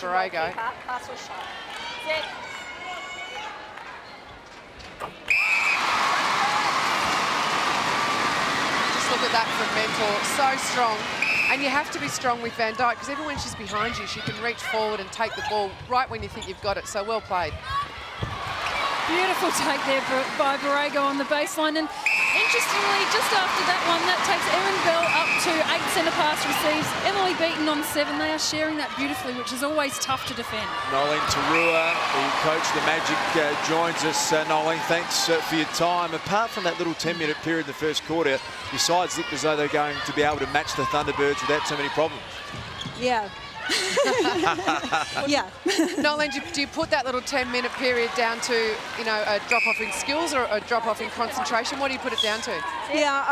Borrego. Pass or shot. Set. Just look at that from Mentor, so strong. And you have to be strong with Van Dijk because even when she's behind you, she can reach forward and take the ball right when you think you've got it. So well played. Beautiful take there by Borrego on the baseline. And interestingly, just after that one, that takes Erin Bell up to 8 centre pass receives. Emily Beaton on 7. They are sharing that beautifully, which is always tough to defend. Nolene Tarua, the coach of the Magic, joins us. Nolene, thanks for your time. Apart from that little 10-minute period in the first quarter, besides looked as though they're going to be able to match the Thunderbirds without too many problems. Yeah. Yeah. Nolene, do you put that little 10-minute period down to, you know, a drop-off in skills or a drop-off in concentration? What do you put it down to? Yeah,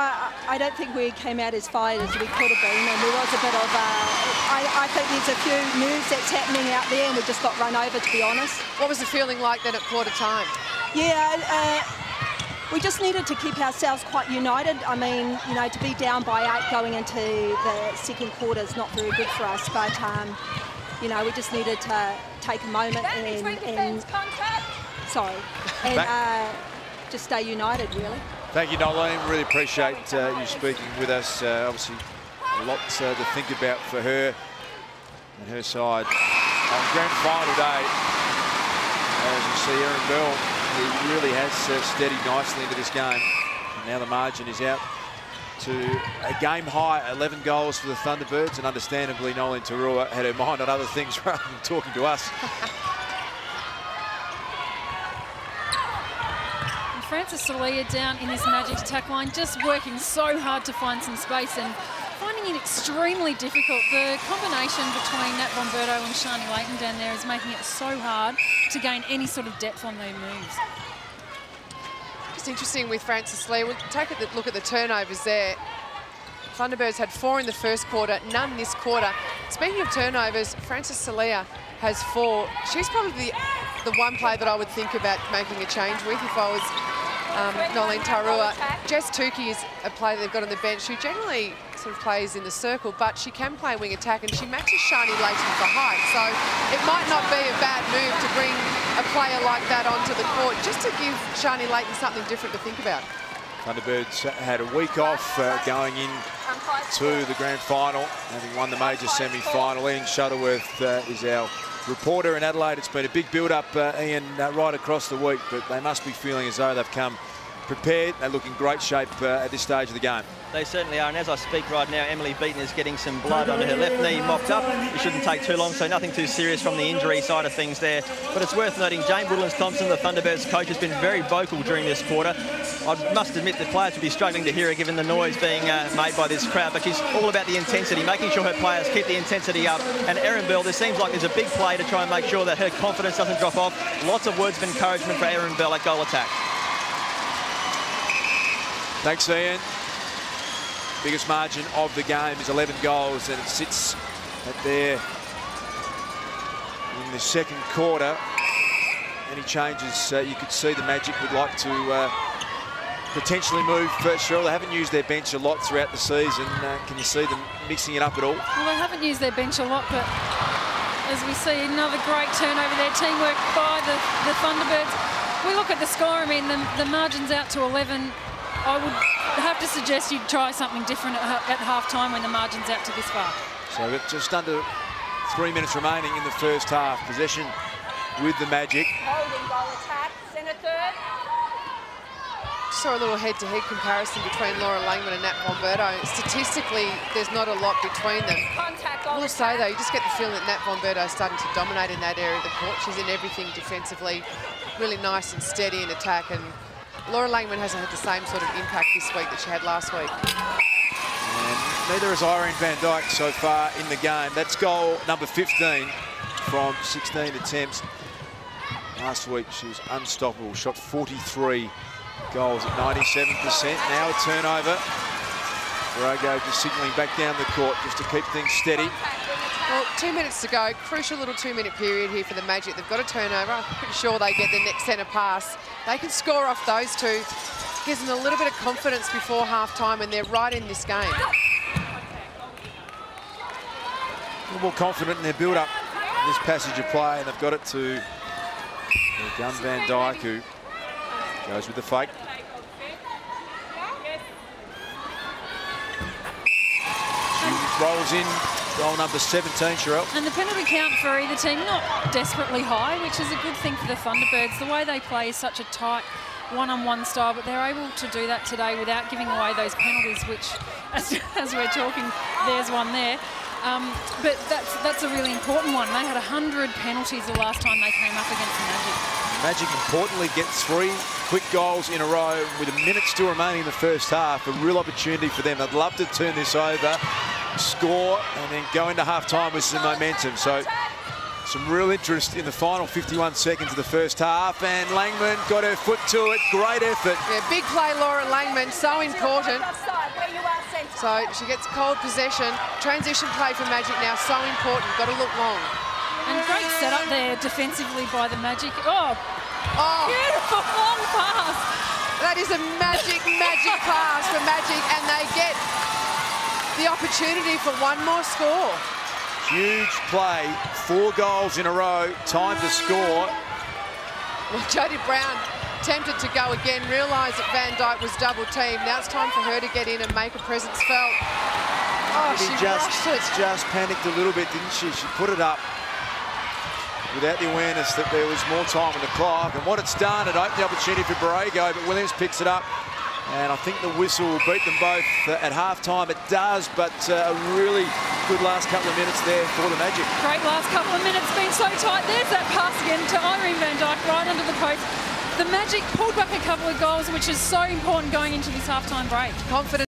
I don't think we came out as fired as we could have been, and there was a bit of, I think there's a few moves that's happening out there, and we just got run over, to be honest. What was the feeling like then at quarter time? Yeah, we just needed to keep ourselves quite united. I mean, you know, to be down by 8 going into the second quarter is not very good for us, but, you know, we just needed to take a moment and just stay united, really. Thank you, Nolene. Really appreciate you speaking with us. Obviously, a lot to think about for her and her side. On grand final day, as you see, Erin Bell, he really has steadied nicely into this game. And now the margin is out to a game high, 11 goals for the Thunderbirds, and understandably Nolene Tarua had her mind on other things rather than talking to us. And Frances Salia down in this Magic attack line, just working so hard to find some space and finding it extremely difficult. The combination between Nat Bomberto and Shani Layton down there is making it so hard to gain any sort of depth on their moves. Just interesting with Frances Lee. We'll take a look at the turnovers there. Thunderbirds had 4 in the first quarter, none this quarter. Speaking of turnovers, Frances Salia has 4. She's probably the one player that I would think about making a change with if I was Nolene Tarua. Jess Tukey is a player they've got on the bench who generally sort of plays in the circle, but she can play wing attack and she matches Shani Layton for height. So it might not be a bad move to bring a player like that onto the court just to give Shani Layton something different to think about. Thunderbirds had a week off going in to the grand final, having won the major semi-final. Ian Shuttleworth is our reporter in Adelaide. It's been a big build-up, Ian, right across the week, but they must be feeling as though they've come prepared. They look in great shape at this stage of the game. They certainly are, and as I speak right now, Emily Beaton is getting some blood under her left knee mopped up. It shouldn't take too long, so nothing too serious from the injury side of things there. But it's worth noting, Jane Woodlands-Thompson, the Thunderbirds coach, has been very vocal during this quarter. I must admit the players would be struggling to hear her given the noise being made by this crowd, but she's all about the intensity, making sure her players keep the intensity up. And Erin Bell, there seems like there's a big play to try and make sure that her confidence doesn't drop off. Lots of words of encouragement for Erin Bell at goal attack. Thanks, Ian. Biggest margin of the game is 11 goals, and it sits at there in the second quarter. Any changes you could see the Magic would like to potentially move first. Cheryl, they haven't used their bench a lot throughout the season. Can you see them mixing it up at all? Well, they haven't used their bench a lot, but as we see, another great turnover there. Teamwork by the Thunderbirds. We look at the score, I mean, the margin's out to 11. I would have to suggest you'd try something different at half-time when the margin's out to this far. So we've just under 3 minutes remaining in the first half. Possession with the Magic. Holding goal attack, centre third. Saw a little head-to-head comparison between Laura Langman and Nat Bomberto. Statistically, there's not a lot between them. I will say, though, you just get the feeling that Nat Bomberto is starting to dominate in that area of the court. She's in everything defensively, really nice and steady in attack, and Laura Langman hasn't had the same sort of impact this week that she had last week. And neither has Irene Van Dijk so far in the game. That's goal number 15 from 16 attempts. Last week she was unstoppable, shot 43 goals at 97%. Now a turnover. Borrego just signalling back down the court just to keep things steady. Well, 2 minutes to go. Crucial little 2-minute period here for the Magic. They've got a turnover. I'm pretty sure they get the next centre pass. They can score off those two. Gives them a little bit of confidence before half-time, and they're right in this game. A little more confident in their build-up this passage of play, and they've got it to Gun Van Dyke, who goes with the fake. She rolls in, goal number 17, Sherelle. And the penalty count for either team, not desperately high, which is a good thing for the Thunderbirds. The way they play is such a tight one-on-one style, but they're able to do that today without giving away those penalties, which, as we're talking, there's one there. But that's a really important one. They had 100 penalties the last time they came up against the Magic. Magic importantly get 3 quick goals in a row with a minute still remaining in the first half. A real opportunity for them. They'd love to turn this over, score, and then go into half-time with some momentum. So some real interest in the final 51 seconds of the first half, and Langman got her foot to it. Great effort. Yeah, big play, Laura Langman, so important. So she gets cold possession. Transition play for Magic now, so important. Got to look long. And great setup there defensively by the Magic. Oh, beautiful long pass. That is a magic pass for Magic, and they get the opportunity for one more score. Huge play, 4 goals in a row, time to score. Well, Jodie Brown tempted to go again, realised that Van Dyke was double teamed. Now it's time for her to get in and make a presence felt. Oh, she rushed it. Just panicked a little bit, didn't she? She put it up without the awareness that there was more time on the clock. And what it's done, it opened the opportunity for Borrego, but Williams picks it up. And I think the whistle will beat them both at half-time. It does, but a really good last couple of minutes there for the Magic. Great last couple of minutes, been so tight. There's that pass again to Irene Van Dyke right under the post. The Magic pulled back a couple of goals, which is so important going into this half-time break. Confident.